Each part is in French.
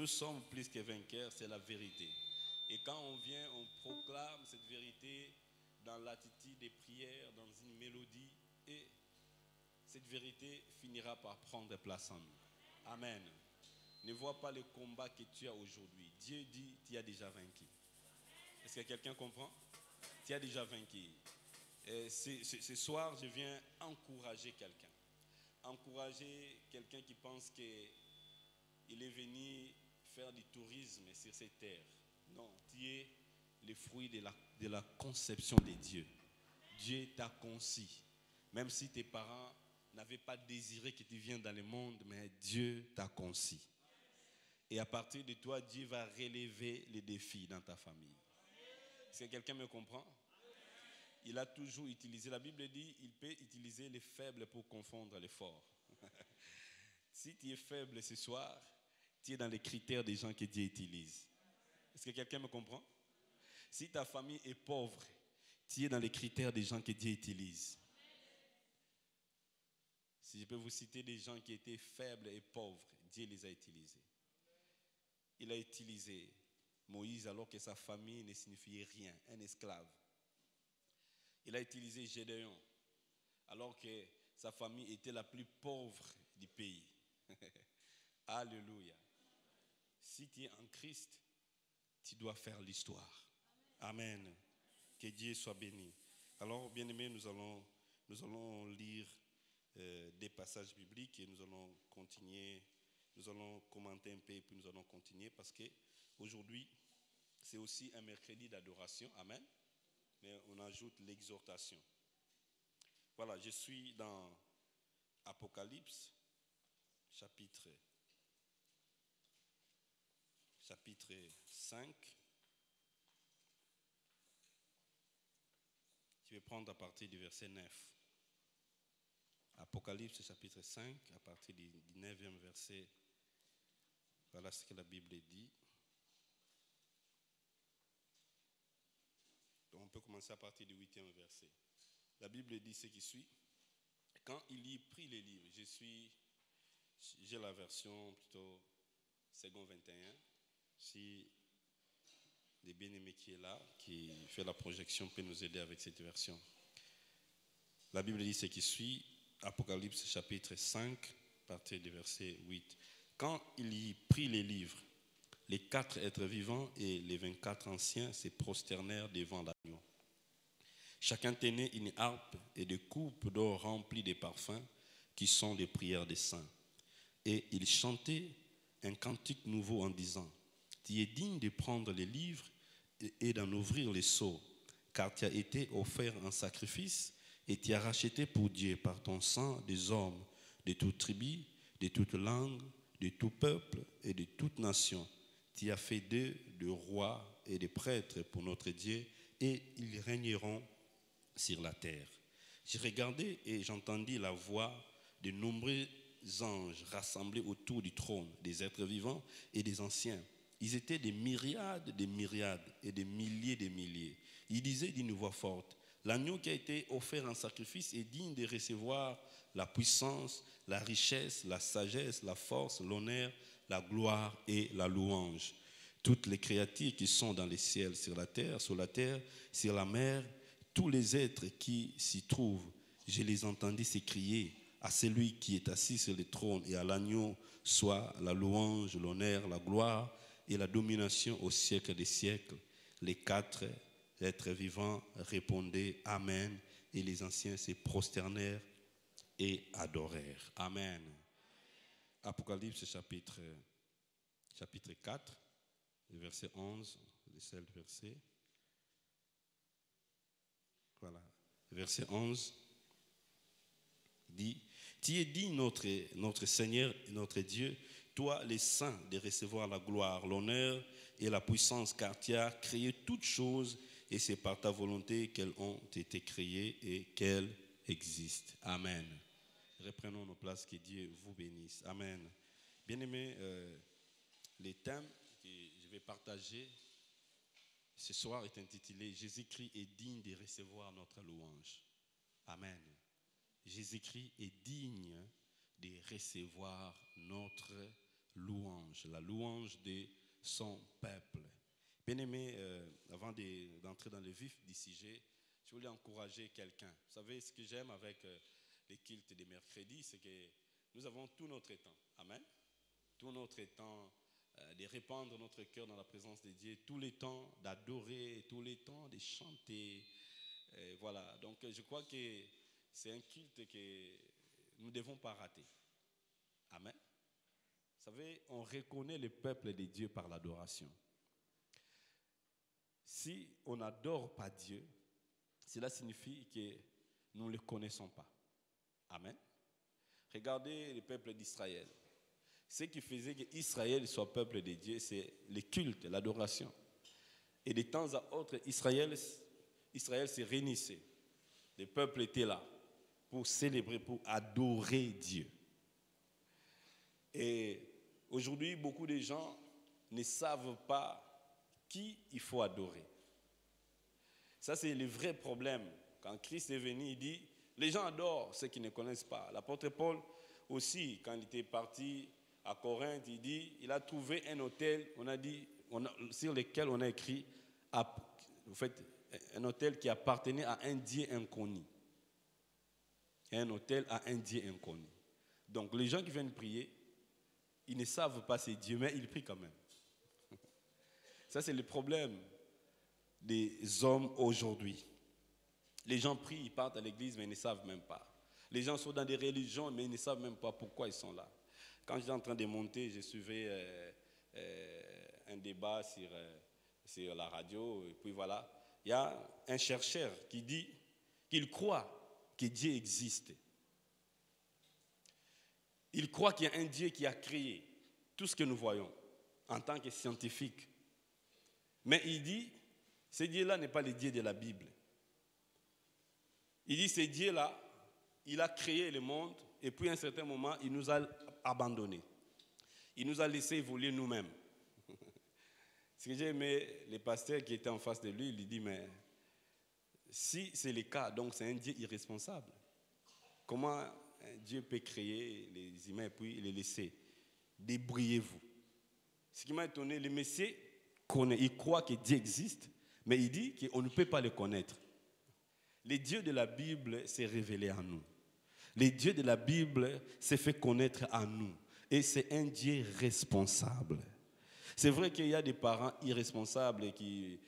Nous sommes plus que vainqueurs, c'est la vérité. Et quand on vient, on proclame cette vérité dans l'attitude des prières, dans une mélodie, et cette vérité finira par prendre place en nous. Amen. Ne vois pas le combat que tu as aujourd'hui. Dieu dit, tu as déjà vaincu. Est-ce que quelqu'un comprend? Tu as déjà vaincu. Et ce soir, je viens encourager quelqu'un. Encourager quelqu'un qui pense qu'il est venu faire du tourisme sur cette terre. Non, tu es le fruit de la conception de Dieu. Dieu t'a conçu. Même si tes parents n'avaient pas désiré que tu viennes dans le monde, mais Dieu t'a conçu. Et à partir de toi, Dieu va relever les défis dans ta famille. Est-ce que quelqu'un me comprend? Il a toujours utilisé, la Bible dit, il peut utiliser les faibles pour confondre les forts. Si tu es faible ce soir, tu es dans les critères des gens que Dieu utilise. Est-ce que quelqu'un me comprend? Si ta famille est pauvre, tu es dans les critères des gens que Dieu utilise. Si je peux vous citer des gens qui étaient faibles et pauvres, Dieu les a utilisés. Il a utilisé Moïse alors que sa famille ne signifiait rien, un esclave. Il a utilisé Gédéon alors que sa famille était la plus pauvre du pays. Alléluia. Si tu es en Christ, tu dois faire l'histoire. Amen. Que Dieu soit béni. Alors, bien-aimés, nous allons lire des passages bibliques et nous allons continuer. Nous allons commenter un peu et puis nous allons continuer parce que aujourd'hui, c'est aussi un mercredi d'adoration. Amen. Mais on ajoute l'exhortation. Voilà, je suis dans Apocalypse, chapitre 5. Je vais prendre à partir du verset 9. Apocalypse, chapitre 5, à partir du 9e verset. Voilà ce que la Bible dit. Donc on peut commencer à partir du 8e verset. La Bible dit ce qui suit. Quand il y prit les livres, j'ai la version plutôt second 21. Si les bien-aimés qui est là, qui fait la projection, peut nous aider avec cette version. La Bible dit ce qui suit, Apocalypse chapitre 5, à partir du verset 8. Quand il y prit les livres, les 4 êtres vivants et les 24 anciens se prosternèrent devant l'agneau. Chacun tenait une harpe et des coupes d'or remplies de parfums qui sont les prières des saints. Et ils chantaient un cantique nouveau en disant: Tu es digne de prendre les livres et d'en ouvrir les sceaux, car tu as été offert en sacrifice et tu as racheté pour Dieu par ton sang des hommes de toute tribu, de toute langue, de tout peuple et de toute nation. Tu as fait d'eux des rois et des prêtres pour notre Dieu, et ils régneront sur la terre. J'ai regardé et j'entendis la voix de nombreux anges rassemblés autour du trône, des êtres vivants et des anciens. Ils étaient des myriades et des milliers. Ils disaient d'une voix forte: l'agneau qui a été offert en sacrifice est digne de recevoir la puissance, la richesse, la sagesse, la force, l'honneur, la gloire et la louange. Toutes les créatures qui sont dans les ciels, sur la terre, sur la mer, tous les êtres qui s'y trouvent, je les entendis s'écrier: à celui qui est assis sur le trône et à l'agneau soit la louange, l'honneur, la gloire et la domination au siècle des siècles. Les 4 êtres vivants répondaient Amen, et les anciens se prosternèrent et adorèrent. Amen. Apocalypse chapitre 4, verset 11, le seul verset. Voilà. Verset 11 dit: Tu es digne, notre Seigneur et notre Dieu, toi les saints, de recevoir la gloire, l'honneur et la puissance, car tu as créé toutes choses et c'est par ta volonté qu'elles ont été créées et qu'elles existent. Amen. Reprenons nos places, que Dieu vous bénisse. Amen. Bien-aimés, les thèmes que je vais partager ce soir est intitulé: Jésus-Christ est digne de recevoir notre louange. Amen. Jésus-Christ est digne de recevoir notre louange, la louange de son peuple. Bien-aimé, avant d'entrer dans le vif du sujet, je voulais encourager quelqu'un. Vous savez, ce que j'aime avec les cultes des mercredis, c'est que nous avons tout notre temps. Amen. Tout notre temps de répandre notre cœur dans la présence de Dieu, tout le temps d'adorer, tout le temps de chanter. Voilà, donc je crois que c'est un culte que nous ne devons pas rater. Amen. Vous savez, on reconnaît le peuple de Dieu par l'adoration. Si on n'adore pas Dieu, cela signifie que nous ne le connaissons pas. Amen. Regardez le peuple d'Israël. Ce qui faisait qu'Israël soit peuple de Dieu, c'est le culte, l'adoration. Et de temps à autre, Israël se réunissait. Le peuple était là pour célébrer, pour adorer Dieu. Et aujourd'hui, beaucoup de gens ne savent pas qui il faut adorer. Ça, c'est le vrai problème. Quand Christ est venu, il dit, les gens adorent ceux qui ne connaissent pas. L'apôtre Paul aussi, quand il était parti à Corinthe, il dit, il a trouvé un autel, sur lequel on a écrit, en fait, un autel qui appartenait à un Dieu inconnu. Un autel à un Dieu inconnu. Donc, les gens qui viennent prier, ils ne savent pas c'est Dieu, mais ils prient quand même. Ça, c'est le problème des hommes aujourd'hui. Les gens prient, ils partent à l'église, mais ils ne savent même pas. Les gens sont dans des religions, mais ils ne savent même pas pourquoi ils sont là. Quand j'étais en train de monter, je suivais un débat sur la radio, et puis voilà. Il y a un chercheur qui dit qu'il croit que Dieu existe. Il croit qu'il y a un Dieu qui a créé tout ce que nous voyons en tant que scientifique. Mais il dit, ce Dieu-là n'est pas le Dieu de la Bible. Il dit, ce Dieu-là, il a créé le monde et puis à un certain moment, il nous a abandonnés. Il nous a laissé évoluer nous-mêmes. Ce que j'ai aimé, le pasteur qui était en face de lui, il lui dit, mais si c'est le cas, donc c'est un Dieu irresponsable. Comment Dieu peut créer les humains et puis les laisser? Débrouillez-vous. Ce qui m'a étonné, le Messie connaît, il croit que Dieu existe, mais il dit qu'on ne peut pas le connaître. Le Dieu de la Bible s'est révélé à nous. Le Dieu de la Bible s'est fait connaître à nous. Et c'est un Dieu responsable. C'est vrai qu'il y a des parents irresponsables qui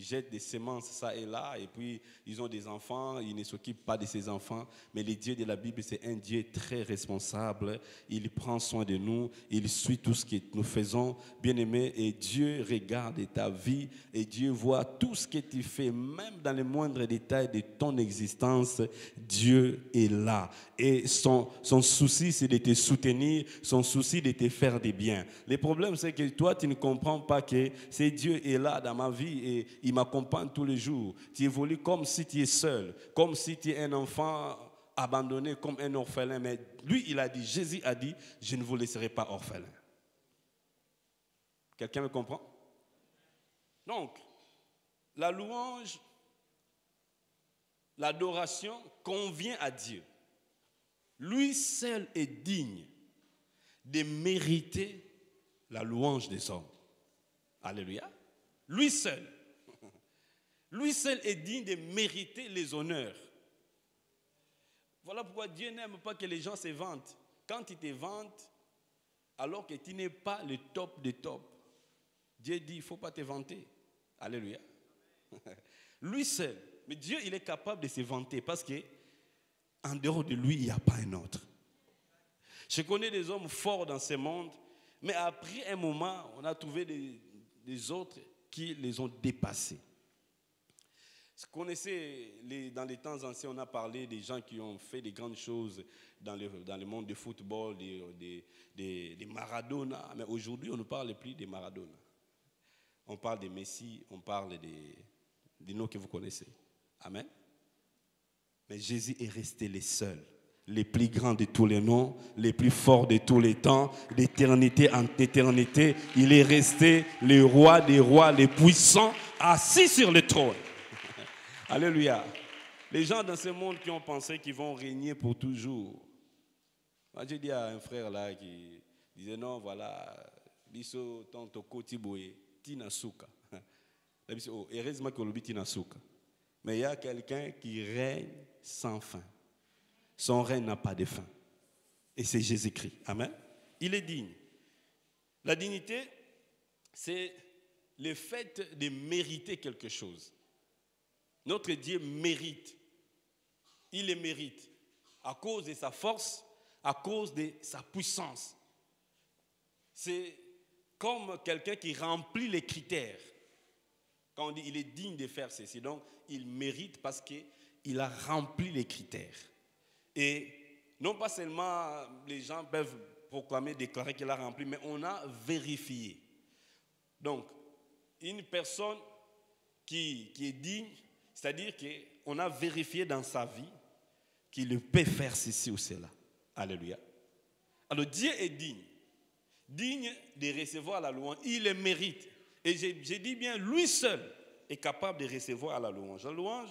jettent des semences ça et là, et puis ils ont des enfants, ils ne s'occupent pas de ces enfants. Mais le Dieu de la Bible, c'est un Dieu très responsable. Il prend soin de nous, il suit tout ce que nous faisons, bien-aimés, et Dieu regarde ta vie, et Dieu voit tout ce que tu fais, même dans les moindres détails de ton existence. Dieu est là. Et son souci, c'est de te soutenir, son souci de te faire du bien. Le problème, c'est que toi, tu ne comprends pas que c'est Dieu est là dans ma vie et il m'accompagne tous les jours. Tu évolues comme si tu es seul, comme si tu es un enfant abandonné, comme un orphelin. Mais lui, il a dit, Jésus a dit, je ne vous laisserai pas orphelin. Quelqu'un me comprend? Donc, la louange, l'adoration convient à Dieu. Lui seul est digne de mériter la louange des hommes. Alléluia. Lui seul. Lui seul est digne de mériter les honneurs. Voilà pourquoi Dieu n'aime pas que les gens se vantent. Quand ils te vantent, alors que tu n'es pas le top des tops, Dieu dit, il ne faut pas te vanter. Alléluia. Lui seul. Mais Dieu, il est capable de se vanter parce que en dehors de lui, il n'y a pas un autre. Je connais des hommes forts dans ce monde, mais après un moment, on a trouvé des autres qui les ont dépassés. Vous connaissez, dans les temps anciens, on a parlé des gens qui ont fait des grandes choses dans le monde du football, des Maradona. Mais aujourd'hui, on ne parle plus des Maradona. On parle des Messi, on parle des noms que vous connaissez. Amen. Mais Jésus est resté le seul, les plus grands de tous les noms, les plus forts de tous les temps, d'éternité en éternité. Il est resté le roi des rois, le puissant, assis sur le trône. Alléluia. Les gens dans ce monde qui ont pensé qu'ils vont régner pour toujours. Moi, j'ai dit à un frère là qui Il disait non, voilà, biso tonto koti boye, tina suka. Oh, heureusement que l'obi tina suka. Mais il y a quelqu'un qui règne sans fin. Son règne n'a pas de fin. Et c'est Jésus-Christ. Amen. Il est digne. La dignité, c'est le fait de mériter quelque chose. Notre Dieu mérite. Il le mérite à cause de sa force, à cause de sa puissance. C'est comme quelqu'un qui remplit les critères. Quand on dit il est digne de faire ceci, donc il mérite parce qu'il a rempli les critères. Et non pas seulement les gens peuvent proclamer, déclarer qu'il a rempli, mais on a vérifié. Donc, une personne qui est digne, c'est-à-dire qu'on a vérifié dans sa vie qu'il peut faire ceci ou cela. Alléluia. Alors Dieu est digne. Digne de recevoir la louange. Il le mérite. Et j'ai dit bien, lui seul est capable de recevoir la louange. La louange,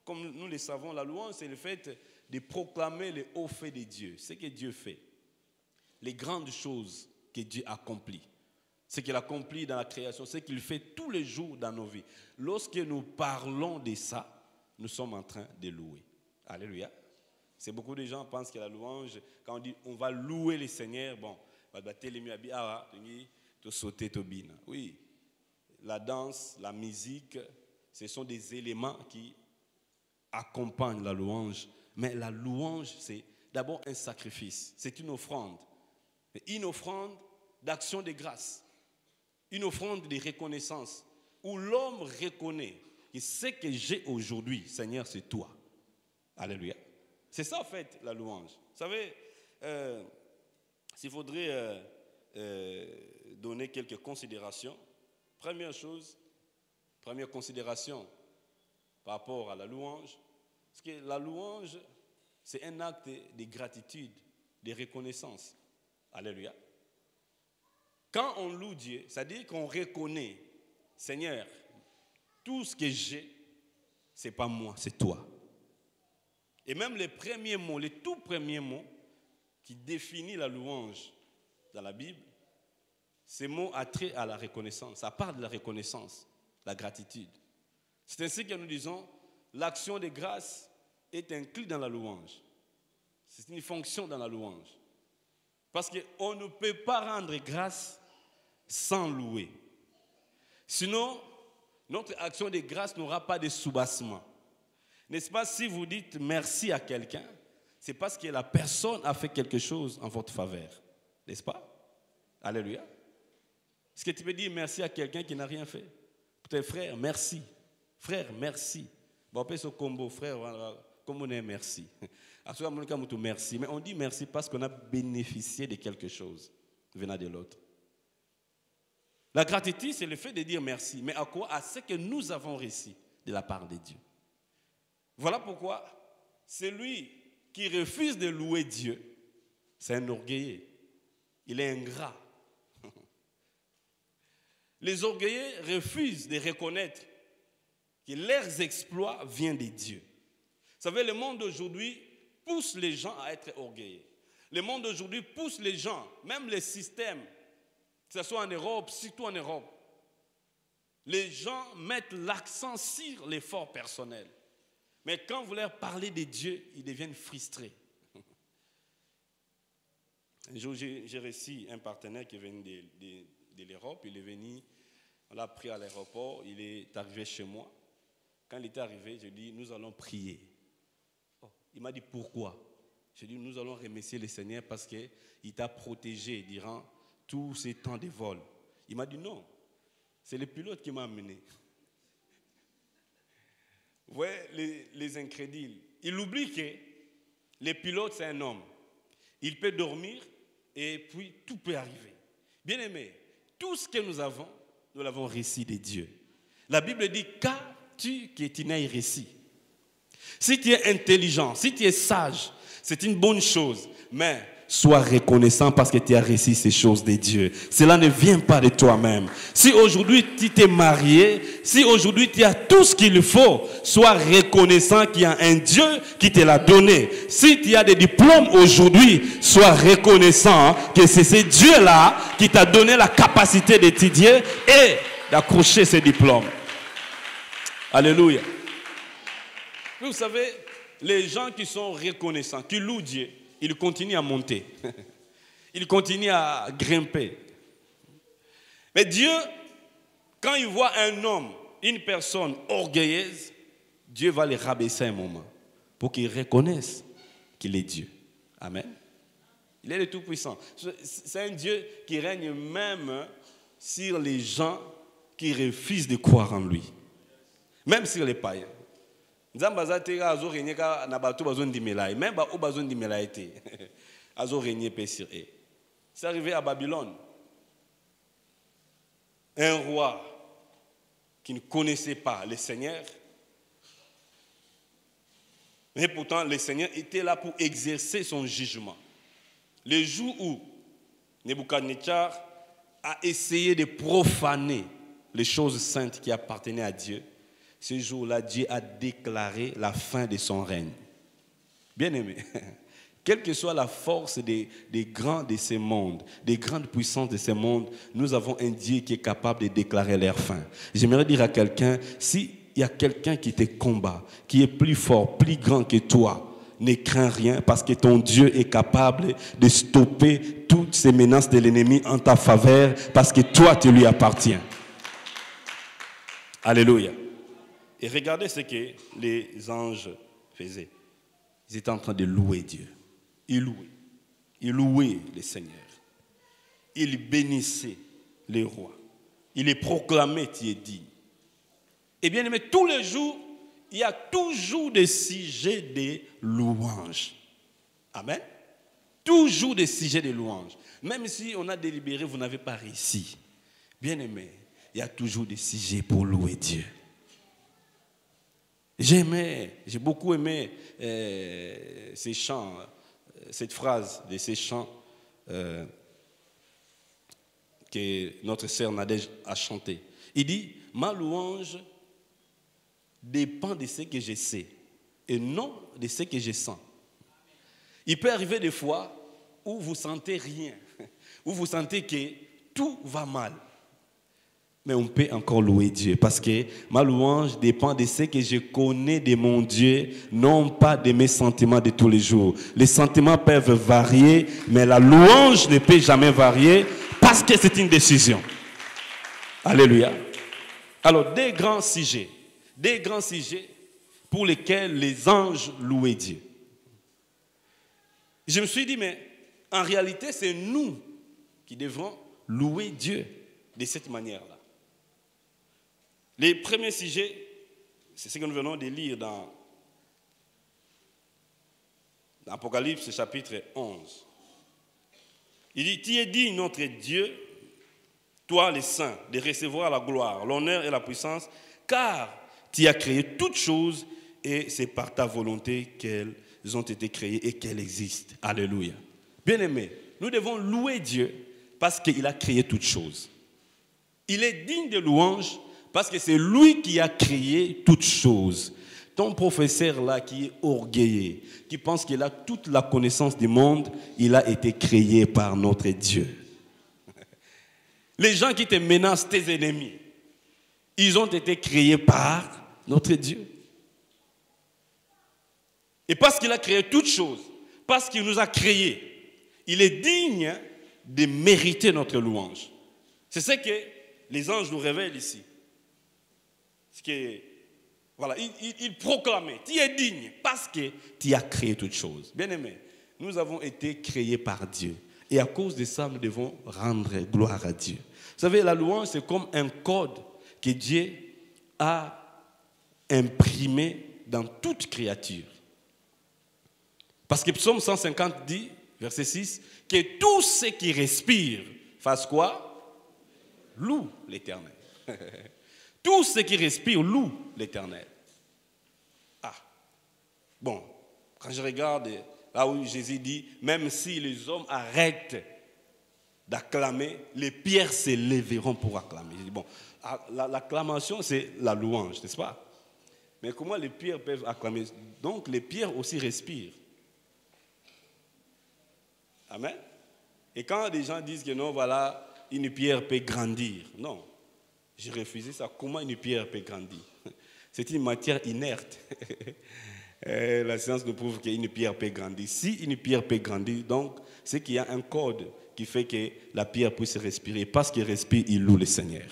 comme nous le savons, la louange, c'est le fait de proclamer les hauts faits de Dieu. Ce que Dieu fait. Les grandes choses que Dieu accomplit. Ce qu'il accomplit dans la création, ce qu'il fait tous les jours dans nos vies. Lorsque nous parlons de ça, nous sommes en train de louer. Alléluia. C'est beaucoup de gens pensent que la louange, quand on dit on va louer le Seigneur, bon, oui, la danse, la musique, ce sont des éléments qui accompagnent la louange. Mais la louange, c'est d'abord un sacrifice, c'est une offrande d'action de grâce, une offrande de reconnaissance, où l'homme reconnaît que ce que j'ai aujourd'hui, Seigneur, c'est toi. Alléluia. C'est ça en fait la louange. Vous savez, s'il faudrait donner quelques considérations, première considération par rapport à la louange, parce que la louange, c'est un acte de gratitude, de reconnaissance. Alléluia. Quand on loue Dieu, c'est-à-dire qu'on reconnaît, Seigneur, tout ce que j'ai, ce n'est pas moi, c'est toi. Et même les premiers mots, les tout premiers mots qui définissent la louange dans la Bible, ces mots ont trait à la reconnaissance. Ça parle de la reconnaissance, la gratitude. C'est ainsi que nous disons, l'action de grâce est incluse dans la louange. C'est une fonction dans la louange. Parce qu'on ne peut pas rendre grâce sans louer. Sinon, notre action de grâce n'aura pas de soubassement. N'est-ce pas, si vous dites merci à quelqu'un, c'est parce que la personne a fait quelque chose en votre faveur. N'est-ce pas? Alléluia. Est-ce que tu peux dire merci à quelqu'un qui n'a rien fait? Peut-être frère, merci. Frère, merci. Bon, après ce combo, frère, comme on est merci. Merci. Mais on dit merci parce qu'on a bénéficié de quelque chose venant de l'autre. La gratitude, c'est le fait de dire merci. Mais à quoi? À ce que nous avons reçu de la part de Dieu. Voilà pourquoi celui qui refuse de louer Dieu, c'est un orgueilleux. Il est ingrat. Les orgueilleux refusent de reconnaître que leurs exploits viennent de Dieu. Vous savez, le monde d'aujourd'hui pousse les gens à être orgueilleux. Le monde d'aujourd'hui pousse les gens, même les systèmes, que ce soit en Europe, surtout en Europe. Les gens mettent l'accent sur l'effort personnel. Mais quand vous leur parlez de Dieu, ils deviennent frustrés. Un jour, j'ai reçu un partenaire qui est venu de l'Europe. Il est venu, on l'a pris à l'aéroport, il est arrivé chez moi. Quand il était arrivé, je lui ai dit, nous allons prier. Oh, il m'a dit, pourquoi? J'ai dit, nous allons remercier le Seigneur parce qu'il t'a protégé durant tous ces temps de vol. Il m'a dit, non, c'est le pilote qui m'a amené. Vous voyez, les incrédules. Il oublie que le pilote, c'est un homme. Il peut dormir et puis tout peut arriver. Bien aimé, tout ce que nous avons, nous l'avons reçu de Dieu. La Bible dit, qu'as-tu que tu n'aies reçu? Si tu es intelligent, si tu es sage, c'est une bonne chose. Mais sois reconnaissant parce que tu as reçu ces choses de Dieu. Cela ne vient pas de toi-même. Si aujourd'hui tu t'es marié, si aujourd'hui tu as tout ce qu'il faut, sois reconnaissant qu'il y a un Dieu qui te l'a donné. Si tu as des diplômes aujourd'hui, sois reconnaissant que c'est ce Dieu-là qui t'a donné la capacité d'étudier et d'accrocher ces diplômes. Alléluia. Vous savez, les gens qui sont reconnaissants, qui louent Dieu, ils continuent à monter. Ils continuent à grimper. Mais Dieu, quand il voit un homme, une personne orgueilleuse, Dieu va les rabaisser un moment pour qu'ils reconnaissent qu'il est Dieu. Amen. Il est le Tout-Puissant. C'est un Dieu qui règne même sur les gens qui refusent de croire en lui. Même sur les païens. Même c'est arrivé à Babylone. Un roi qui ne connaissait pas le Seigneur. Mais pourtant, le Seigneur était là pour exercer son jugement. Le jour où Nebuchadnezzar a essayé de profaner les choses saintes qui appartenaient à Dieu, ce jour-là, Dieu a déclaré la fin de son règne. Bien-aimé, quelle que soit la force des grands de ce monde, des grandes puissances de ce monde, nous avons un Dieu qui est capable de déclarer leur fin. J'aimerais dire à quelqu'un, s'il y a quelqu'un qui te combat, qui est plus fort, plus grand que toi, ne crains rien parce que ton Dieu est capable de stopper toutes ces menaces de l'ennemi en ta faveur parce que toi, tu lui appartiens. Alléluia. Et regardez ce que les anges faisaient. Ils étaient en train de louer Dieu. Ils louaient le Seigneur. Ils bénissaient les rois. Ils les proclamaient, tu es digne. Et bien aimé, tous les jours, il y a toujours des sujets de louange. Amen. Toujours des sujets de louange. Même si on a délibéré, vous n'avez pas réussi. Bien aimé, il y a toujours des sujets pour louer Dieu. J'ai beaucoup aimé ces chants, cette phrase de ces chants que notre sœur Nadège a chanté. Il dit, ma louange dépend de ce que je sais et non de ce que je sens. Il peut arriver des fois où vous sentez rien, où vous sentez que tout va mal. Mais on peut encore louer Dieu parce que ma louange dépend de ce que je connais de mon Dieu, non pas de mes sentiments de tous les jours. Les sentiments peuvent varier, mais la louange ne peut jamais varier parce que c'est une décision. Alléluia. Alors, des grands sujets pour lesquels les anges louaient Dieu. Je me suis dit, mais en réalité, c'est nous qui devrons louer Dieu de cette manière-là. Les premiers sujets, c'est ce que nous venons de lire dans Apocalypse chapitre 11. Il dit, tu es digne, notre Dieu, toi les saints, de recevoir la gloire, l'honneur et la puissance, car tu as créé toutes choses et c'est par ta volonté qu'elles ont été créées et qu'elles existent. Alléluia. Bien-aimés, nous devons louer Dieu parce qu'il a créé toutes choses. Il est digne de louange parce que c'est lui qui a créé toutes choses. Ton professeur là qui est orgueilleux, qui pense qu'il a toute la connaissance du monde, il a été créé par notre Dieu. Les gens qui te menacent, tes ennemis, ils ont été créés par notre Dieu. Et parce qu'il a créé toutes choses, parce qu'il nous a créés, il est digne de mériter notre louange. C'est ce que les anges nous révèlent ici. Voilà, il proclamait, tu es digne parce que tu as créé toutes choses. Bien-aimés, nous avons été créés par Dieu. Et à cause de ça, nous devons rendre gloire à Dieu. Vous savez, la louange, c'est comme un code que Dieu a imprimé dans toute créature. Parce que Psaume 150 dit, verset 6, que tout ce qui respire fasse quoi? Loue l'Éternel. Tout ce qui respire loue l'Éternel. Ah, bon, quand je regarde Là où Jésus dit, même si les hommes arrêtent d'acclamer, les pierres s'élèveront pour acclamer. Je dis, bon, l'acclamation, c'est la louange, n'est-ce pas? Mais comment les pierres peuvent acclamer? Donc, les pierres aussi respirent. Amen. Et quand des gens disent que non, voilà, une pierre peut grandir. Non, j'ai refusé ça. Comment une pierre peut grandir? C'est une matière inerte. La science nous prouve qu'une pierre peut grandir. Si une pierre peut grandir, donc, c'est qu'il y a un code qui fait que la pierre puisse respirer. Parce qu'il respire, il loue le Seigneur.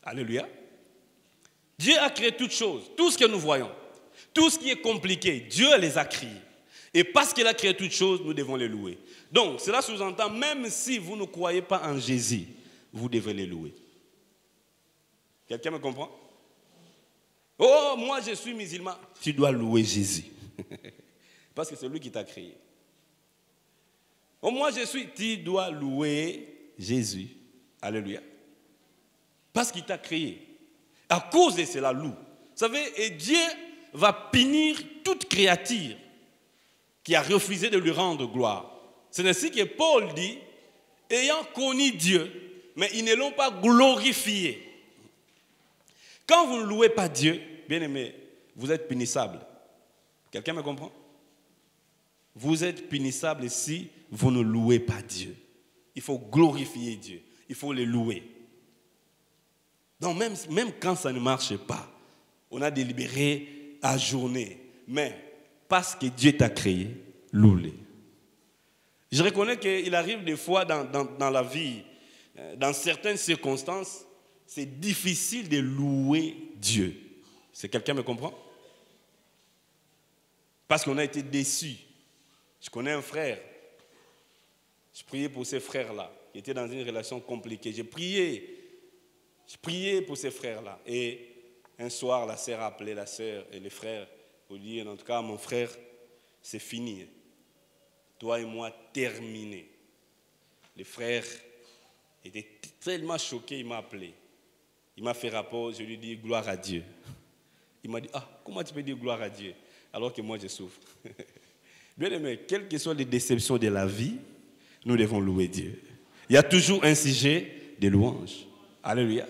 Alléluia. Dieu a créé toutes choses, tout ce que nous voyons, tout ce qui est compliqué, Dieu les a créés. Et parce qu'il a créé toutes choses, nous devons les louer. Donc, cela sous-entend, même si vous ne croyez pas en Jésus, vous devez les louer. Quelqu'un me comprend? Oh, moi je suis musulman. Tu dois louer Jésus. Parce que c'est lui qui t'a créé. Oh, moi je suis. Tu dois louer Jésus. Alléluia. Parce qu'il t'a créé. À cause de cela, loue. Vous savez, et Dieu va punir toute créature qui a refusé de lui rendre gloire. C'est ainsi que Paul dit, ayant connu Dieu, mais ils ne l'ont pas glorifié. Quand vous ne louez pas Dieu, bien aimé, vous êtes punissable. Quelqu'un me comprend? Vous êtes punissable si vous ne louez pas Dieu. Il faut glorifier Dieu. Il faut le louer. Donc même quand ça ne marche pas, on a délibéré à journée. Mais parce que Dieu t'a créé, loue-le. Je reconnais qu'il arrive des fois dans la vie, dans certaines circonstances, c'est difficile de louer Dieu. C'est quelqu'un me comprend? Parce qu'on a été déçus. Je connais un frère. Je priais pour ces frères-là, qui étaient dans une relation compliquée. Je priais pour ces frères-là. Et un soir, la sœur a appelé la sœur et les frères pour dire, en tout cas, mon frère, c'est fini. Toi et moi, terminé. Le frère était tellement choqué, il m'a appelé. Il m'a fait rapport, je lui ai dit gloire à Dieu. Il m'a dit, comment tu peux dire gloire à Dieu alors que moi je souffre? Bien aimé, quelles que soient les déceptions de la vie, nous devons louer Dieu. Il y a toujours un sujet de louange. Alléluia.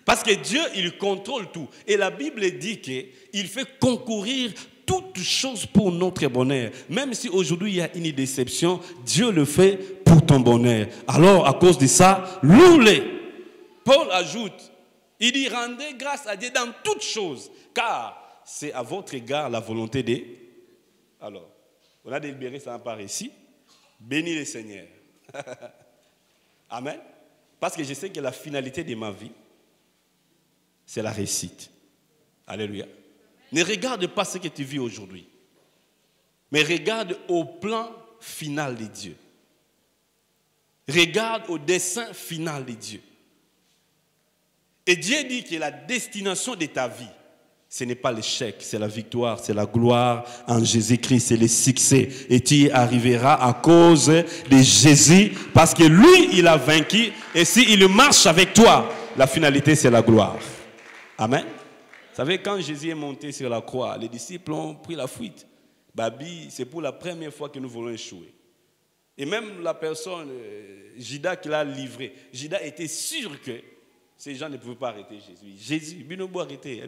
Parce que Dieu, il contrôle tout. Et la Bible dit qu'il fait concourir toutes choses pour notre bonheur. Même si aujourd'hui il y a une déception, Dieu le fait pour ton bonheur. Alors, à cause de ça, loue-le. Paul ajoute, il dit, rendez grâce à Dieu dans toutes choses, car c'est à votre égard la volonté de... Alors, on a délibéré ça par ici. Bénis le Seigneur. Amen. Parce que je sais que la finalité de ma vie, c'est la réussite. Alléluia. Ne regarde pas ce que tu vis aujourd'hui, mais regarde au plan final de Dieu. Regarde au dessein final de Dieu. Et Dieu dit que la destination de ta vie, ce n'est pas l'échec, c'est la victoire, c'est la gloire en Jésus-Christ, c'est le succès. Et tu y arriveras à cause de Jésus, parce que lui, il a vaincu. Et s'il marche avec toi, la finalité, c'est la gloire. Amen. Vous savez, quand Jésus est monté sur la croix, les disciples ont pris la fuite. Babi, c'est pour la première fois que nous voulons échouer. Et même la personne, Judas, qui l'a livré, Judas était sûr que ces gens ne pouvaient pas arrêter Jésus. Jésus, binombo arrêté.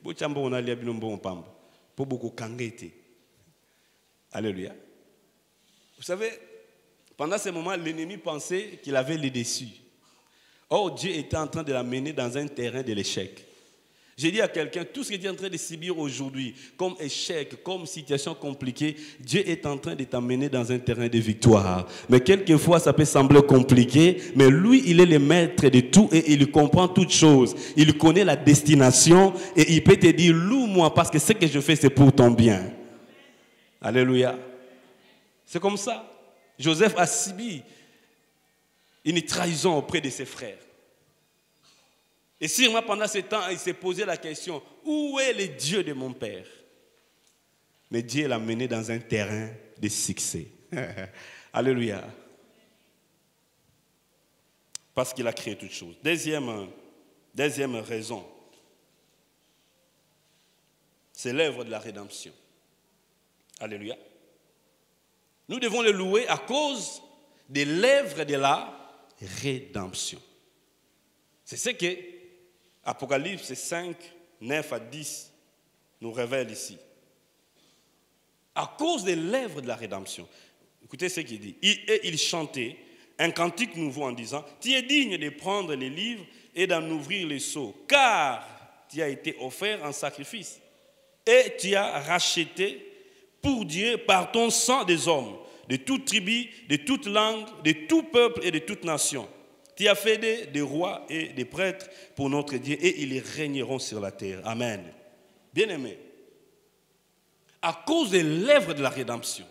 On a lié binombo pambo. Pour beaucoup kangete. Alléluia. Vous savez, pendant ce moment, l'ennemi pensait qu'il avait les déçus. Or, Dieu était en train de l'amener dans un terrain de l'échec. J'ai dit à quelqu'un, tout ce que tu es en train de subir aujourd'hui, comme échec, comme situation compliquée, Dieu est en train de t'amener dans un terrain de victoire. Mais quelquefois, ça peut sembler compliqué, mais lui, il est le maître de tout et il comprend toutes choses. Il connaît la destination et il peut te dire, loue-moi parce que ce que je fais, c'est pour ton bien. Alléluia. C'est comme ça. Joseph a subi une trahison auprès de ses frères. Et sûrement pendant ce temps, il s'est posé la question, où est le Dieu de mon père? Mais Dieu l'a mené dans un terrain de succès. Alléluia. Parce qu'il a créé toutes choses. Deuxième raison, c'est l'œuvre de la rédemption. Alléluia. Nous devons le louer à cause des lèvres de la rédemption. C'est ce que Apocalypse 5, 9 à 10 nous révèle ici. À cause des lèvres de la rédemption. Écoutez ce qu'il dit. Et il chantait un cantique nouveau en disant, « Tu es digne de prendre les livres et d'en ouvrir les sceaux, car tu as été offert en sacrifice. Et tu as racheté pour Dieu par ton sang des hommes, de toute tribu, de toute langue, de tout peuple et de toute nation. Tu as fait des rois et des prêtres pour notre Dieu, et ils régneront sur la terre. » Amen. Bien-aimés, à cause des lèvres de la rédemption,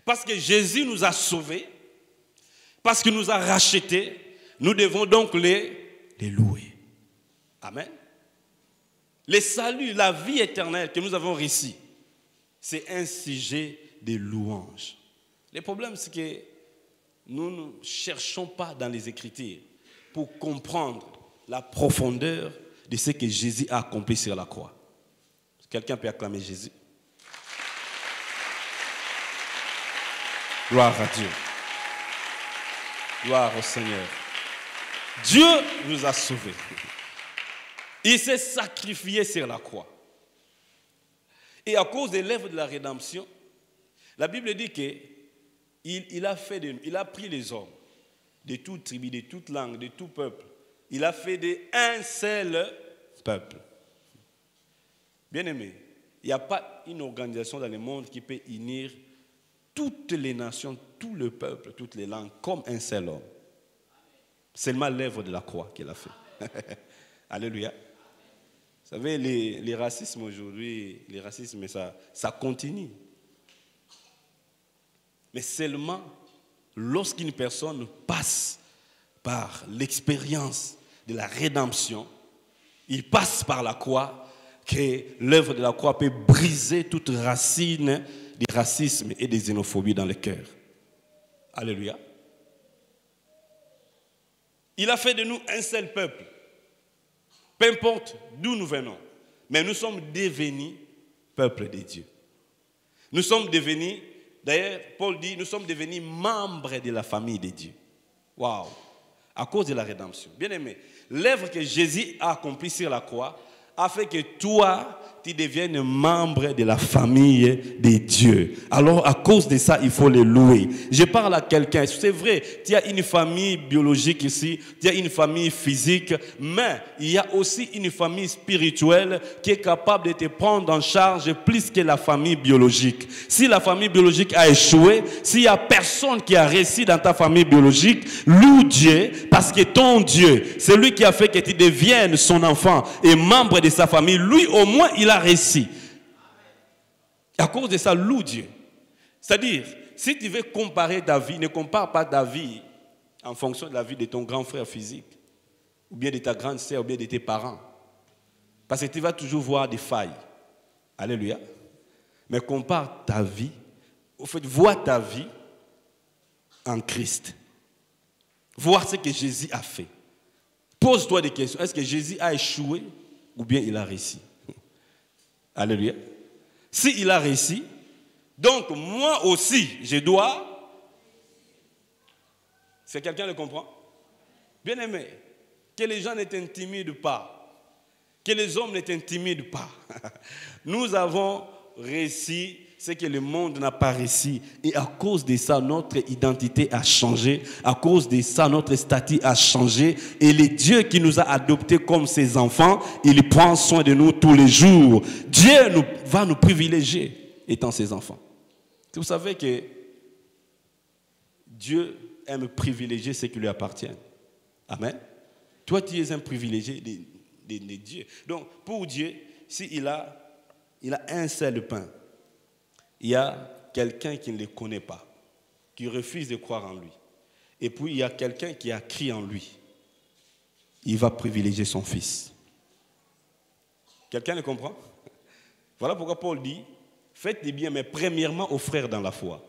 parce que Jésus nous a sauvés, parce qu'il nous a rachetés, nous devons donc les louer. Amen. Le salut, la vie éternelle que nous avons reçue, c'est un sujet de louange. Le problème, c'est que nous ne cherchons pas dans les Écritures pour comprendre la profondeur de ce que Jésus a accompli sur la croix. Quelqu'un peut acclamer Jésus? Gloire à Dieu. Gloire au Seigneur. Dieu nous a sauvés. Il s'est sacrifié sur la croix. Et à cause des lèvres de la rédemption, la Bible dit qu'il a pris les hommes de toute tribu, de toute langue, de tout peuple. Il a fait d'un seul peuple. Bien-aimé, il n'y a pas une organisation dans le monde qui peut unir toutes les nations, tout le peuple, toutes les langues, comme un seul homme. Seulement l'œuvre de la croix qu'il a fait. Alléluia. Vous savez, les racismes aujourd'hui, les racismes, ça continue. Mais seulement lorsqu'une personne passe par l'expérience de la rédemption, il passe par la croix, que l'œuvre de la croix peut briser toute racine du racisme et des xénophobies dans le cœur. Alléluia. Il a fait de nous un seul peuple. Peu importe d'où nous venons. Mais nous sommes devenus peuple de Dieu. Nous sommes devenus, d'ailleurs, Paul dit, nous sommes devenus membres de la famille de Dieu. Waouh! À cause de la rédemption. Bien aimé, l'œuvre que Jésus a accomplie sur la croix a fait que toi, tu deviennes membre de la famille de Dieu. Alors, à cause de ça, il faut le louer. Je parle à quelqu'un. C'est vrai, tu as une famille biologique ici, tu as une famille physique, mais il y a aussi une famille spirituelle qui est capable de te prendre en charge plus que la famille biologique. Si la famille biologique a échoué, s'il n'y a personne qui a réussi dans ta famille biologique, loue Dieu, parce que ton Dieu, c'est lui qui a fait que tu deviennes son enfant et membre de sa famille. Lui, au moins, il a réussi. À cause de ça, loue Dieu. C'est-à-dire, si tu veux comparer ta vie, ne compare pas ta vie en fonction de la vie de ton grand frère physique, ou bien de ta grande sœur, ou bien de tes parents. Parce que tu vas toujours voir des failles. Alléluia. Mais compare ta vie, au fait, vois ta vie en Christ. Voir ce que Jésus a fait. Pose-toi des questions. Est-ce que Jésus a échoué ou bien il a réussi? Alléluia. S'il a réussi, donc moi aussi, je dois. C'est quelqu'un le comprend? Bien aimé, que les gens ne t'intimident pas, que les hommes ne t'intimident pas. Nous avons réussi ce que le monde n'a pas réussi. Et à cause de ça, notre identité a changé. À cause de ça, notre statut a changé. Et le Dieu qui nous a adoptés comme ses enfants, il prend soin de nous tous les jours. Dieu va nous privilégier étant ses enfants. Vous savez que Dieu aime privilégier ce qui lui appartient. Amen. Toi, tu es un privilégié de Dieu. Donc, pour Dieu, s'il a un seul pain, il y a quelqu'un qui ne le connaît pas, qui refuse de croire en lui. Et puis, il y a quelqu'un qui a crié en lui. Il va privilégier son fils. Quelqu'un le comprend? Voilà pourquoi Paul dit, faites des biens, mais premièrement aux frères dans la foi.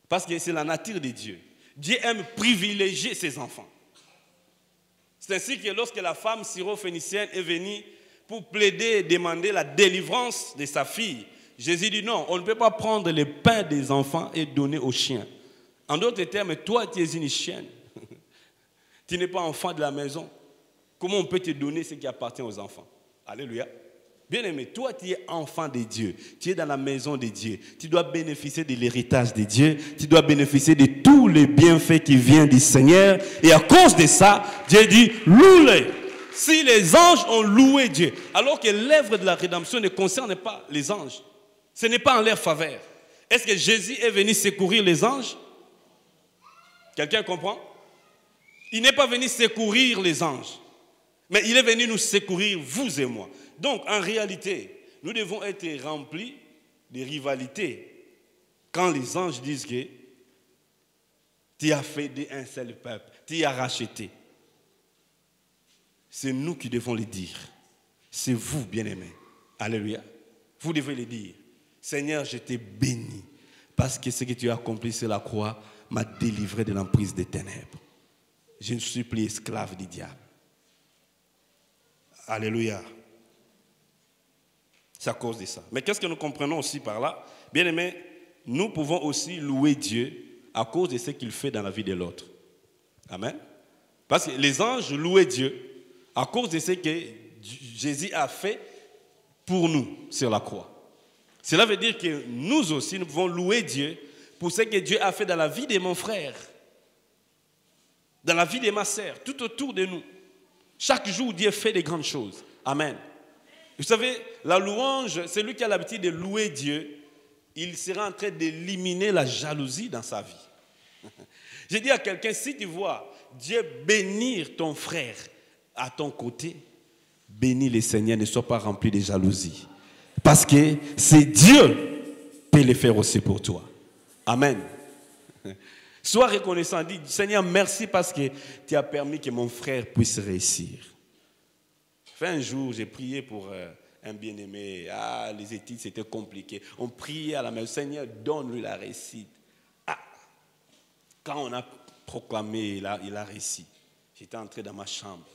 Parce que c'est la nature de Dieu. Dieu aime privilégier ses enfants. C'est ainsi que lorsque la femme syro-phénicienne est venue pour plaider et demander la délivrance de sa fille, Jésus dit non, on ne peut pas prendre le pain des enfants et donner aux chiens. En d'autres termes, toi tu es une chienne. Tu n'es pas enfant de la maison. Comment on peut te donner ce qui appartient aux enfants? Alléluia. Bien-aimé, toi tu es enfant de Dieu, tu es dans la maison de Dieu, tu dois bénéficier de l'héritage de Dieu, tu dois bénéficier de tous les bienfaits qui viennent du Seigneur. Et à cause de ça, Dieu dit, loue-les. Si les anges ont loué Dieu, alors que l'œuvre de la rédemption ne concerne pas les anges, ce n'est pas en leur faveur. Est-ce que Jésus est venu secourir les anges? Quelqu'un comprend? Il n'est pas venu secourir les anges, mais il est venu nous secourir, vous et moi. Donc, en réalité, nous devons être remplis de rivalité quand les anges disent que tu as fait d'un seul peuple, tu as racheté. C'est nous qui devons le dire. C'est vous, bien-aimés. Alléluia. Vous devez le dire. Seigneur, je t'ai béni parce que ce que tu as accompli sur la croix m'a délivré de l'emprise des ténèbres. Je ne suis plus esclave du diable. Alléluia. C'est à cause de ça. Mais qu'est-ce que nous comprenons aussi par là? Bien aimé, nous pouvons aussi louer Dieu à cause de ce qu'il fait dans la vie de l'autre. Amen. Parce que les anges louaient Dieu à cause de ce que Jésus a fait pour nous sur la croix. Cela veut dire que nous aussi, nous pouvons louer Dieu pour ce que Dieu a fait dans la vie de mon frère, dans la vie de ma sœur, tout autour de nous. Chaque jour, Dieu fait des grandes choses. Amen. Vous savez, la louange, celui qui a l'habitude de louer Dieu, il sera en train d'éliminer la jalousie dans sa vie. J'ai dit à quelqu'un, si tu vois Dieu bénir ton frère à ton côté, bénis le Seigneur, ne sois pas rempli de jalousie. Parce que c'est Dieu qui peut le faire aussi pour toi. Amen. Sois reconnaissant, dis Seigneur, merci parce que tu as permis que mon frère puisse réussir. Un jour, j'ai prié pour un bien-aimé. Ah, les études, c'était compliqué. On priait à la maison, Seigneur, donne-lui la réussite. Ah, quand on a proclamé, il a réussi. J'étais entré dans ma chambre.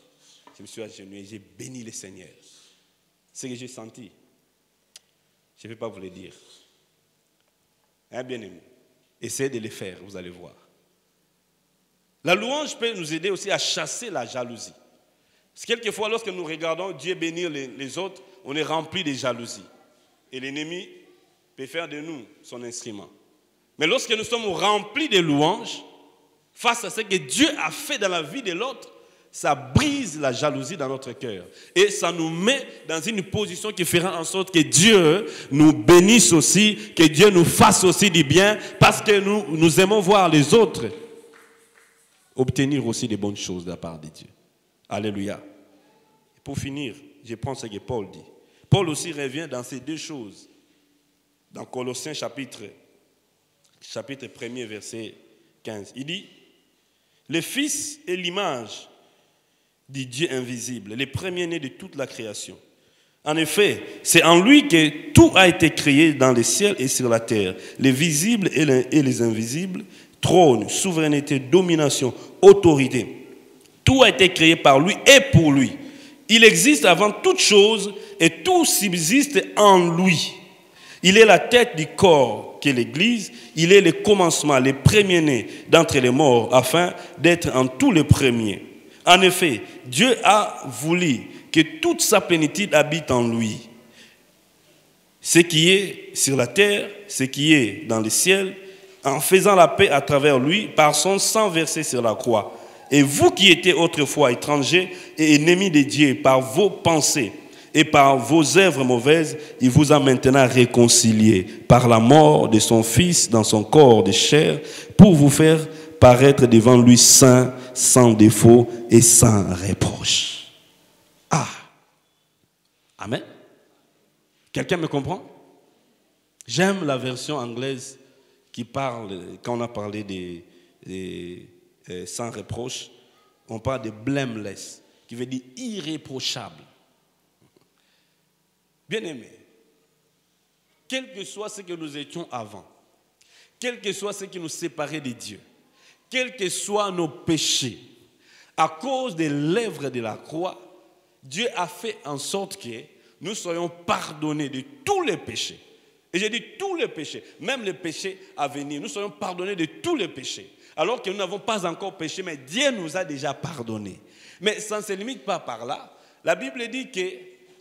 Je me suis agenouillé, j'ai béni le Seigneur. Ce que j'ai senti, je ne vais pas vous le dire. Hein, bien-aimé, essayez de le faire, vous allez voir. La louange peut nous aider aussi à chasser la jalousie. Parce que quelquefois, lorsque nous regardons Dieu bénir les autres, on est rempli de jalousie. Et l'ennemi peut faire de nous son instrument. Mais lorsque nous sommes remplis de louanges, face à ce que Dieu a fait dans la vie de l'autre, ça brise la jalousie dans notre cœur. Et ça nous met dans une position qui fera en sorte que Dieu nous bénisse aussi, que Dieu nous fasse aussi du bien, parce que nous aimons voir les autres obtenir aussi des bonnes choses de la part de Dieu. Alléluia. Pour finir, je prends ce que Paul dit. Paul aussi revient dans ces deux choses. Dans Colossiens chapitre 1er, verset 15. Il dit, le Fils est l'image du Dieu invisible, le premier-né de toute la création. En effet, c'est en lui que tout a été créé dans les ciels et sur la terre, les visibles et les invisibles, trône, souveraineté, domination, autorité. Tout a été créé par lui et pour lui. Il existe avant toute chose et tout subsiste en lui. Il est la tête du corps qu'est l'Église. Il est le commencement, le premier-né d'entre les morts, afin d'être en tout le premier. En effet, Dieu a voulu que toute sa plénitude habite en lui. Ce qui est sur la terre, ce qui est dans le ciel, en faisant la paix à travers lui, par son sang versé sur la croix. Et vous qui étiez autrefois étrangers et ennemis de Dieu par vos pensées et par vos œuvres mauvaises, il vous a maintenant réconciliés par la mort de son Fils dans son corps de chair pour vous faire paraître devant lui saint, sans défaut et sans reproche. Ah! Amen. Quelqu'un me comprend? J'aime la version anglaise qui parle, quand on a parlé des sans reproche, on parle de blameless, qui veut dire irréprochable. Bien-aimé, quel que soit ce que nous étions avant, quel que soit ce qui nous séparait de Dieu, quels que soient nos péchés, à cause de l'œuvre de la croix, Dieu a fait en sorte que nous soyons pardonnés de tous les péchés. Et j'ai dit tous les péchés, même les péchés à venir. Nous serons pardonnés de tous les péchés. Alors que nous n'avons pas encore péché, mais Dieu nous a déjà pardonnés. Mais ça ne se limite pas par là. La Bible dit que,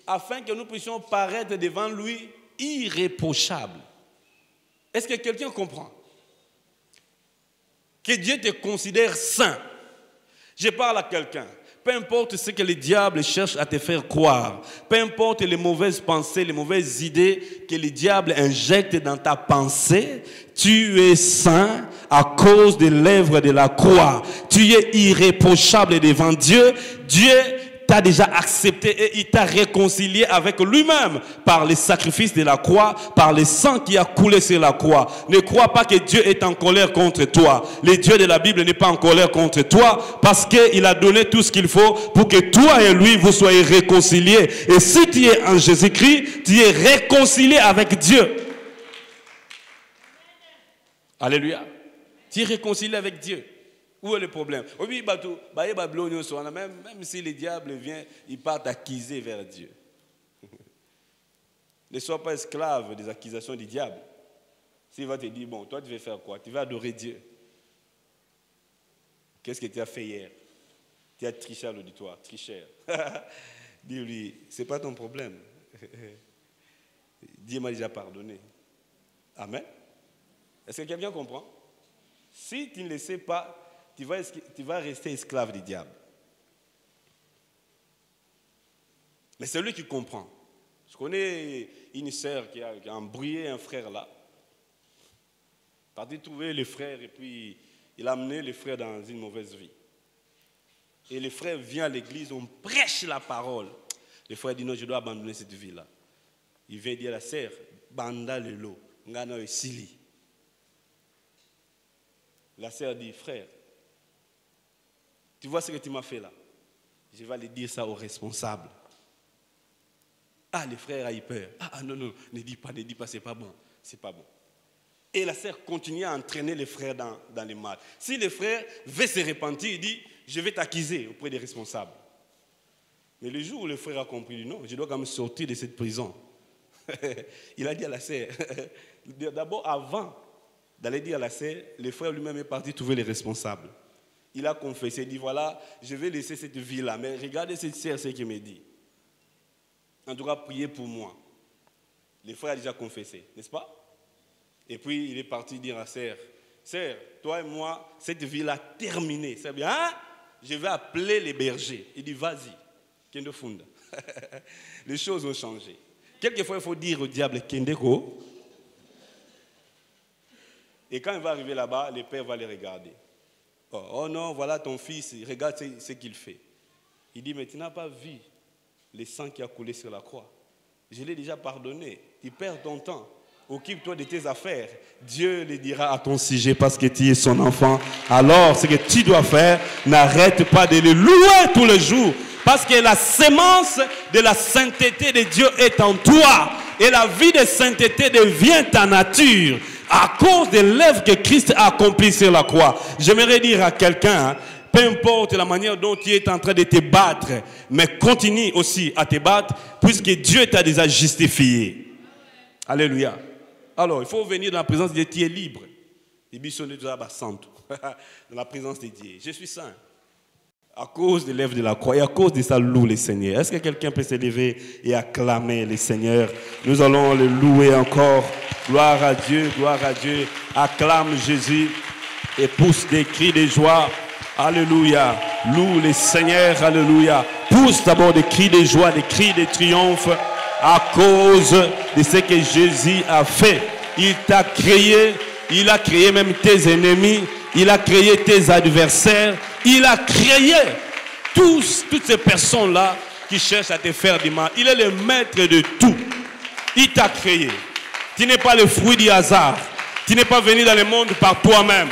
afin que nous puissions paraître devant lui irréprochables. Est-ce que quelqu'un comprend? Que Dieu te considère saint. Je parle à quelqu'un. Peu importe ce que le diable cherche à te faire croire, peu importe les mauvaises pensées, les mauvaises idées que le diable injecte dans ta pensée, tu es saint à cause de l'œuvre de la croix. Tu es irréprochable devant Dieu. Dieu t'a déjà accepté et il t'a réconcilié avec lui-même par le sacrifice de la croix, par le sang qui a coulé sur la croix. Ne crois pas que Dieu est en colère contre toi. Le Dieu de la Bible n'est pas en colère contre toi parce qu'il a donné tout ce qu'il faut pour que toi et lui vous soyez réconciliés. Et si tu es en Jésus-Christ, tu es réconcilié avec Dieu. Alléluia. Tu es réconcilié avec Dieu. Où est le problème? Oui, même si le diable vient, il part t'accuser vers Dieu. Ne sois pas esclave des accusations du diable. S'il va te dire, bon, toi tu veux faire quoi? Tu vas adorer Dieu. Qu'est-ce que tu as fait hier? Tu as triché à l'auditoire, tricheur. Dis-lui, ce n'est pas ton problème. Dieu m'a déjà pardonné. Amen. Est-ce que quelqu'un comprend? Si tu ne le sais pas, tu vas rester esclave du diable. Mais c'est lui qui comprend. Je connais une sœur qui a embrouillé un frère là. Parti trouver le frère et puis il a amené le frère dans une mauvaise vie. Et le frère vient à l'église, on prêche la parole. Le frère dit non, je dois abandonner cette vie-là. Il vient dire à la sœur, banda le lot, ngana sili. La sœur dit, frère, tu vois ce que tu m'as fait là? Je vais aller dire ça aux responsables. Ah, le frère a eu peur. Ah, non, ne dis pas, c'est pas bon. C'est pas bon. Et la sœur continue à entraîner les frères dans le mal. Si le frère veut se repentir, il dit, je vais t'accuser auprès des responsables. Mais le jour où le frère a compris, non, je dois quand même sortir de cette prison. Il a dit à la sœur, d'abord avant d'aller dire à la sœur, le frère lui-même est parti trouver les responsables. Il a confessé, il dit voilà, je vais laisser cette vie-là, mais regardez cette sœur, ce qu'il me dit. En tout cas, priez pour moi. Le frère a déjà confessé, n'est-ce pas? Et puis il est parti dire à la sœur, sœur, toi et moi, cette vie-là terminée. C'est bien, hein? Je vais appeler les bergers. Il dit vas-y, Kendo Funda. Les choses ont changé. Quelquefois, il faut dire au diable Kendeko. Et quand il va arriver là-bas, le père va les regarder. Oh non, voilà ton fils, regarde ce qu'il fait. Il dit, mais tu n'as pas vu le sang qui a coulé sur la croix. Je l'ai déjà pardonné. Tu perds ton temps. Occupe-toi de tes affaires. Dieu le dira à ton sujet parce que tu es son enfant. Alors, ce que tu dois faire, n'arrête pas de le louer tous les jours. Parce que la sémence de la sainteté de Dieu est en toi. Et la vie de sainteté devient ta nature. À cause de l'œuvre que Christ a accomplie sur la croix. J'aimerais dire à quelqu'un, peu importe la manière dont tu es en train de te battre, mais continue aussi à te battre, puisque Dieu t'a déjà justifié. Alléluia. Alors, il faut venir dans la présence de Dieu, tu es libre. Dans la présence de Dieu. Je suis saint. À cause de l'œuvre de la croix et à cause de ça, loue le Seigneur. Est-ce que quelqu'un peut se lever et acclamer le Seigneur? Nous allons le louer encore. Gloire à Dieu, gloire à Dieu. Acclame Jésus et pousse des cris de joie. Alléluia. Loue le Seigneur, alléluia. Pousse d'abord des cris de joie, des cris de triomphe à cause de ce que Jésus a fait. Il t'a créé, il a créé même tes ennemis, il a créé tes adversaires. Il a créé toutes ces personnes-là qui cherchent à te faire du mal. Il est le maître de tout. Il t'a créé. Tu n'es pas le fruit du hasard. Tu n'es pas venu dans le monde par toi-même.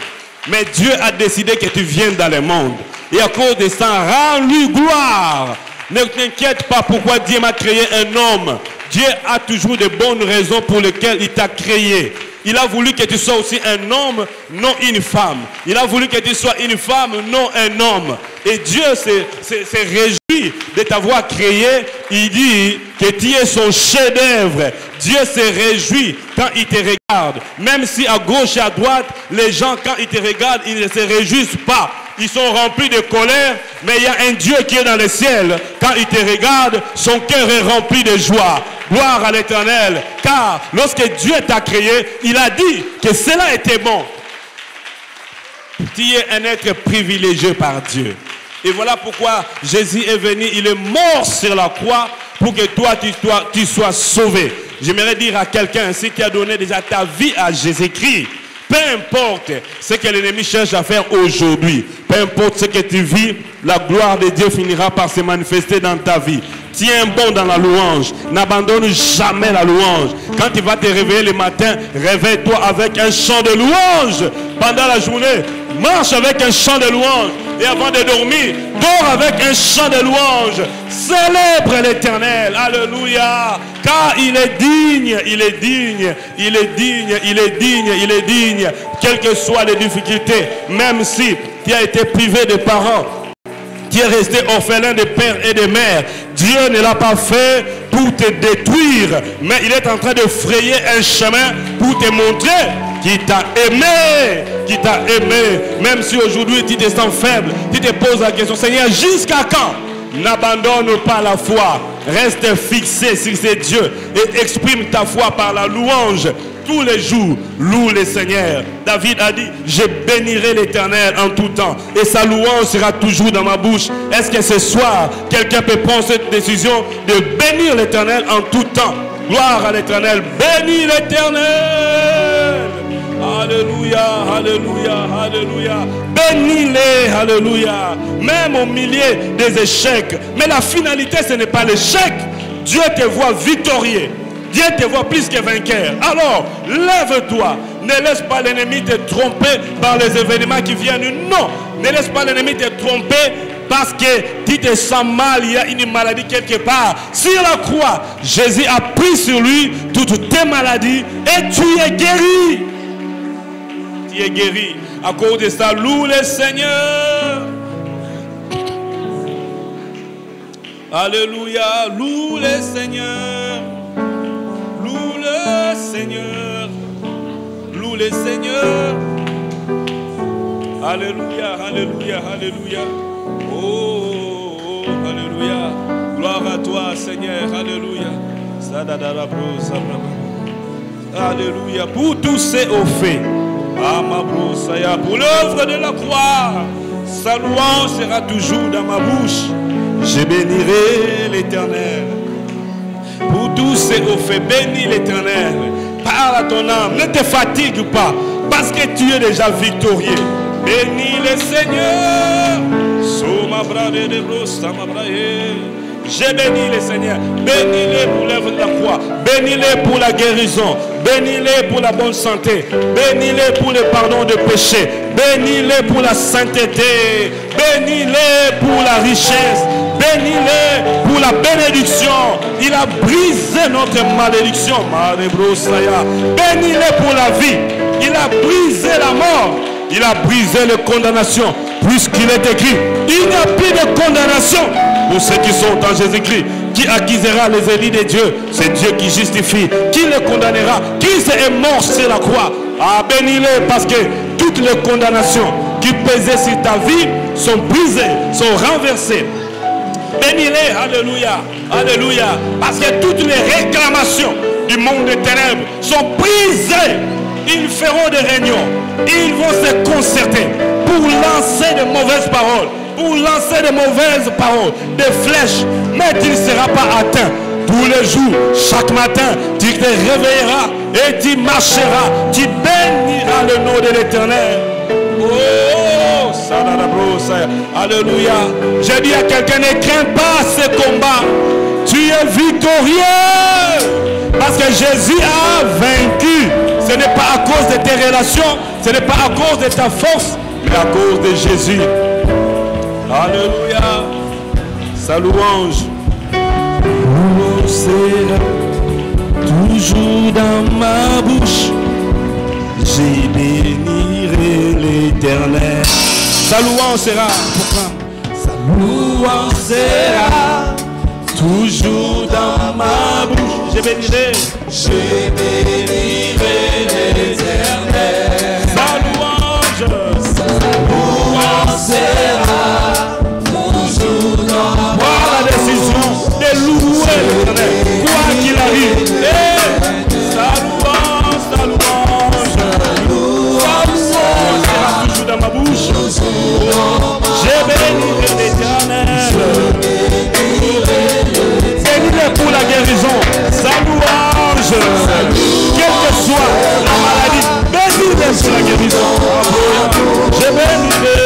Mais Dieu a décidé que tu viennes dans le monde. Et à cause de ça, rends-lui gloire. Ne t'inquiète pas pourquoi Dieu m'a créé un homme. Dieu a toujours de bonnes raisons pour lesquelles il t'a créé. Il a voulu que tu sois aussi un homme, non une femme. Il a voulu que tu sois une femme, non un homme. Et Dieu s'est réjoui de t'avoir créé, il dit que tu es son chef-d'œuvre. Dieu se réjouit quand il te regarde. Même si à gauche et à droite, les gens, quand ils te regardent, ils ne se réjouissent pas. Ils sont remplis de colère, mais il y a un Dieu qui est dans le ciel. Quand il te regarde, son cœur est rempli de joie. Gloire à l'Éternel. Car lorsque Dieu t'a créé, il a dit que cela était bon. Tu es un être privilégié par Dieu. Et voilà pourquoi Jésus est venu. Il est mort sur la croix pour que toi, tu sois sauvé. J'aimerais dire à quelqu'un, si tu as donné déjà ta vie à Jésus-Christ, peu importe ce que l'ennemi cherche à faire aujourd'hui, peu importe ce que tu vis, la gloire de Dieu finira par se manifester dans ta vie. Tiens bon dans la louange. N'abandonne jamais la louange. Quand tu vas te réveiller le matin, réveille-toi avec un chant de louange. Pendant la journée, marche avec un chant de louange. Et avant de dormir, dors avec un chant de louange. Célèbre l'Éternel. Alléluia. Car il est digne, il est digne, il est digne, il est digne, il est digne. Quelles que soient les difficultés, même si tu as été privé de parents, tu es resté orphelin de père et de mère, Dieu ne l'a pas fait pour te détruire, mais il est en train de frayer un chemin pour te montrer qu'il t'a aimé, qu'il t'a aimé. Même si aujourd'hui tu te sens faible, tu te poses la question, Seigneur, jusqu'à quand? N'abandonne pas la foi, reste fixé sur ces dieux et exprime ta foi par la louange. Tous les jours, loue le Seigneur. David a dit, je bénirai l'Éternel en tout temps et sa louange sera toujours dans ma bouche. Est-ce que ce soir, quelqu'un peut prendre cette décision de bénir l'Éternel en tout temps? Gloire à l'Éternel. Bénis l'Éternel. Alléluia, alléluia, alléluia. Bénis-les, alléluia. Même au milieu des échecs. Mais la finalité, ce n'est pas l'échec. Dieu te voit victorieux. Dieu te voit plus que vainqueur. Alors, lève-toi. Ne laisse pas l'ennemi te tromper par les événements qui viennent. Non, ne laisse pas l'ennemi te tromper parce que tu te sens mal, il y a une maladie quelque part. Sur la croix, Jésus a pris sur lui toutes tes maladies et tu es guéri. Tu es guéri. À cause de ça, loue le Seigneur. Alléluia, loue le Seigneur. Loue le Seigneur. Loue le Seigneur. Alléluia, alléluia, alléluia. Oh, alléluia. Gloire à toi, Seigneur. Alléluia. Alléluia. Pour tous ces hauts faits, pour l'œuvre de la croix, sa louange sera toujours dans ma bouche. Je bénirai l'Éternel. Pour tous ces hauts faits, bénis l'Éternel. Parle à ton âme, ne te fatigue pas, parce que tu es déjà victorieux. Bénis le Seigneur. J'ai béni le Seigneur. Bénis-le pour l'œuvre de la croix. Bénis-le pour la guérison. Bénis-le pour la bonne santé. Bénis-le pour le pardon de péché. Bénis-le pour la sainteté. Bénis-le pour la richesse. Bénis-le pour la bénédiction. Il a brisé notre malédiction. Bénis-le pour la vie. Il a brisé la mort. Il a brisé les condamnations. Puisqu'il est écrit, il n'y a plus de condamnation pour ceux qui sont en Jésus-Christ. Qui accusera les élus de Dieu? C'est Dieu qui justifie. Qui les condamnera? Qui est mort sur la croix? Ah, bénis-le parce que toutes les condamnations qui pesaient sur ta vie sont brisées, sont renversées. Bénis-les, alléluia, alléluia, parce que toutes les réclamations du monde des ténèbres sont brisées. Ils feront des réunions, ils vont se concerter pour lancer de mauvaises paroles, pour lancer de mauvaises paroles, des flèches, mais tu ne seras pas atteint. Tous les jours, chaque matin, tu te réveilleras et tu marcheras, tu béniras le nom de l'Éternel. Oh, alléluia. J'ai dit à quelqu'un, ne crains pas ce combat. Tu es victorieux parce que Jésus a vaincu. Ce n'est pas à cause de tes relations, ce n'est pas à cause de ta force, mais à cause de Jésus. Alléluia. Sa louange sera toujours dans ma bouche. Je bénirai l'Éternel. Sa louange sera, sa louange sera toujours dans ma bouche. Je bénirai l'Éternel. Sa louange sera toujours dans ma bouche. Prends la décision de louer l'Éternel, quoi qu'il arrive. Sa louange sera toujours dans ma bouche. Je bénirai l'Éternel. Bénis-le pour la guérison. Sa louange, quelle que soit la maladie, bénis-le pour la guérison. Je bénirai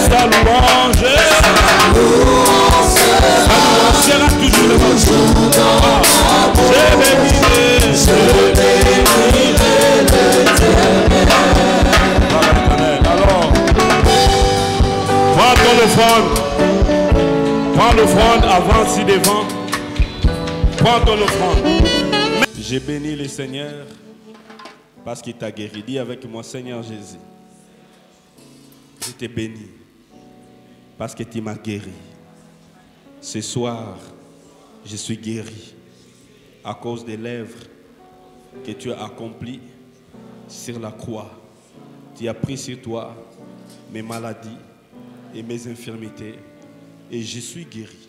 sa louange. Sera toujours de ma bouche. Je bénirai l'Éternel. Alors, prends ton offrande. Prends l'offrande, avance si devant. Prends ton offrande. J'ai béni le Seigneur parce qu'il t'a guéri. Dis avec moi, Seigneur Jésus, je t'ai béni parce que tu m'as guéri. Ce soir, je suis guéri à cause des lèvres que tu as accomplies sur la croix. Tu as pris sur toi mes maladies et mes infirmités et je suis guéri.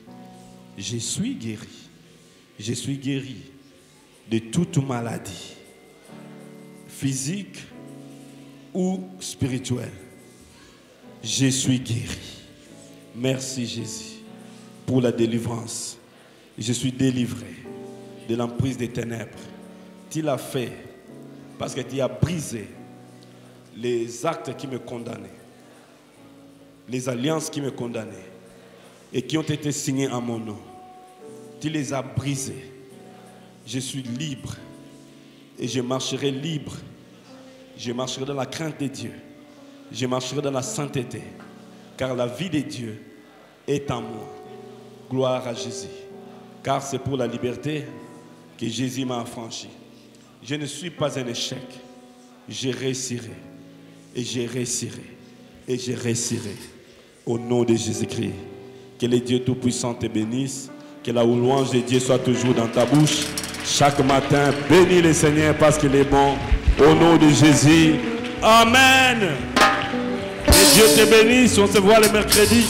Je suis guéri. Je suis guéri de toute maladie, physique ou spirituelle. Je suis guéri. Merci Jésus pour la délivrance. Je suis délivré de l'emprise des ténèbres. Tu l'as fait parce que tu as brisé les actes qui me condamnaient, les alliances qui me condamnaient et qui ont été signées en mon nom. Tu les as brisées. Je suis libre et je marcherai libre. Je marcherai dans la crainte de Dieu. Je marcherai dans la sainteté, car la vie de Dieu est en moi. Gloire à Jésus. Car c'est pour la liberté que Jésus m'a affranchi. Je ne suis pas un échec. Je réussirai. Et je réussirai. Et je réussirai. Au nom de Jésus-Christ. Que le Dieu Tout-Puissant te bénisse. Que la louange de Dieu soit toujours dans ta bouche. Chaque matin, bénis le Seigneur parce qu'il est bon. Au nom de Jésus. Amen. Que Dieu te bénisse. On se voit le mercredi.